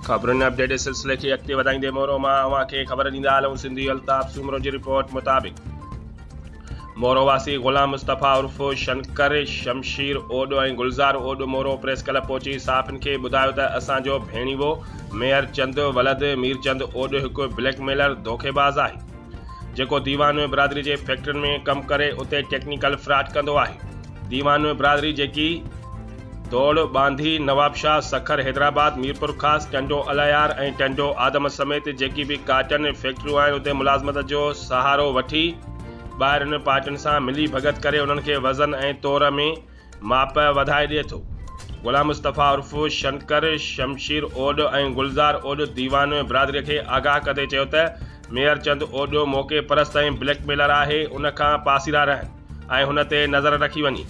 खबरुनि update सिलसिले खे अॻिते वधाईंदे मोरो मां अव्हांखे ख़बर ॾींदा हलूं। सिंधी अल्ताफ़ सूमरो जी रिपोर्ट मुताबिक़ मोरो वासी ग़ुलाम मुस्तफ़ा उर्फ़ शंकर शमशीर ओॾो ऐं गुलज़ार ओॾो मोरो प्रेस क्लब पहुची साफ़िन खे ॿुधायो त असांजो भेणीवो मेयर चंद वलद मीरचंद ओॾो हिकु ब्लैकमेलर धोखेबाज़ आहे जेको दीवान बिरादरी जे फैक्ट्रियुनि में कमु करे उते टेक्निकल फ्रॉड कंदो आहे। दीवान बिरादरी जेकी दौड़ बांधी नवाबशाह सखर हैदराबाद मीरपुर ख़ास टंडो अलयार ऐं टंडो आदम समेत जेकी भी काटन फैक्ट्रियूं आहिनि उते मुलाज़मत जो सहारो वठी ॿाहिरिनि पार्टियुनि सां मिली भगत करे उन्हनि खे वज़न ऐं तौर में माप वधाए ॾिए थो। ग़ुलाम मुस्तफ़ा उर्फ़ शंकर शमशीर ओॾ ऐं गुलज़ार ओॾ दीवान बिरादरीअ खे आगाह कंदे चयो त मेयर चंद ओॾो मौक़े परस्त ऐं ब्लैकमेलर आहे, उन खां पासीरा रहनि ऐं हुन ते नज़र रखी वञी।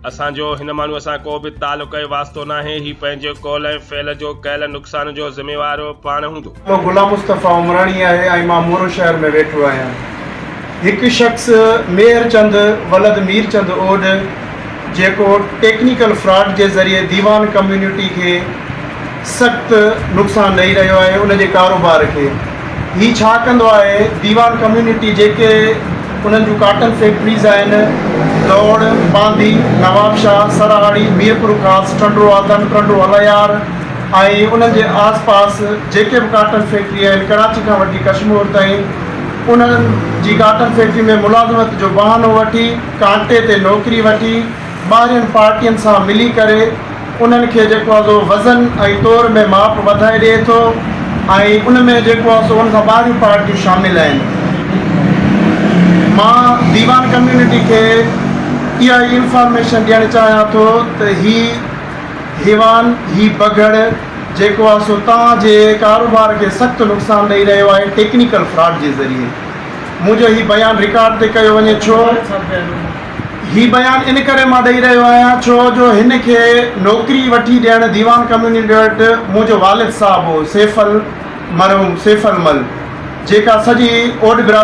असांजो हिन माण्हूअ सां को बि तालुक़ ऐं वास्तो नाहे, ही पंहिंजे कौल ऐं फ़ैल जो कयल नुक़सान जो ज़िम्मेवार पाण हूंदो। ग़ुलाम मुस्तफ़ा उमरानी आहे ऐं मां मोरो शहर में वेठो आहियां। हिकु शख़्स मेयर चंद वलद मीरचंद ओड जेको टेक्निकल फ्रॉड जे ज़रिए दीवान कम्यूनिटी खे सख़्तु नुक़सानु ॾेई रहियो आहे उन जे कारोबार खे। ही छा कंदो आहे, दीवान कम्यूनिटी जेके उन्हनि जूं काटन फैक्ट्रीज़ आहिनि दौड़ बांधी नवाबशाह सराहाड़ी मीरपुर ख़ास टंडो आदम टंडो अलयार ऐं उन्हनि जे आस पास जेके बि काटन फैक्ट्री आहिनि कराची खां वठी कश्मीर ताईं उन्हनि जी काटन फैक्ट्री में मुलाज़मत जो बहानो वठी कांटे ते नौकिरी वठी ॿाहिरियुनि पार्टियुनि सां मिली करे उन्हनि खे जेको आहे सो वज़न ऐं तौर में माप वधाए ॾिए थो ऐं उन में जेको आहे सो उन खां ॿाहिरियूं पार्टियूं शामिल आहिनि। मां दीवान कम्यूनिटी खे इहा इंफॉर्मेशन ॾियणु चाहियां थो त हिवान ही बगड़ जेको आहे सो तव्हांजे कारोबार खे सख़्तु नुक़सानु ॾेई रहियो आहे टेक्निकल फ्रॉड जे ज़रिए। मुंहिंजो ही बयानु रिकॉर्ड ते कयो वञे छो ही बयानु इन करे मां ॾेई रहियो आहियां छो जो हिन खे नौकिरी वठी ॾियणु दीवान कम्यूनिटी वटि मुंहिंजो वालिद साहब हो सैफल मरहूम सैफल मल जेका सॼी ओड बिरादरी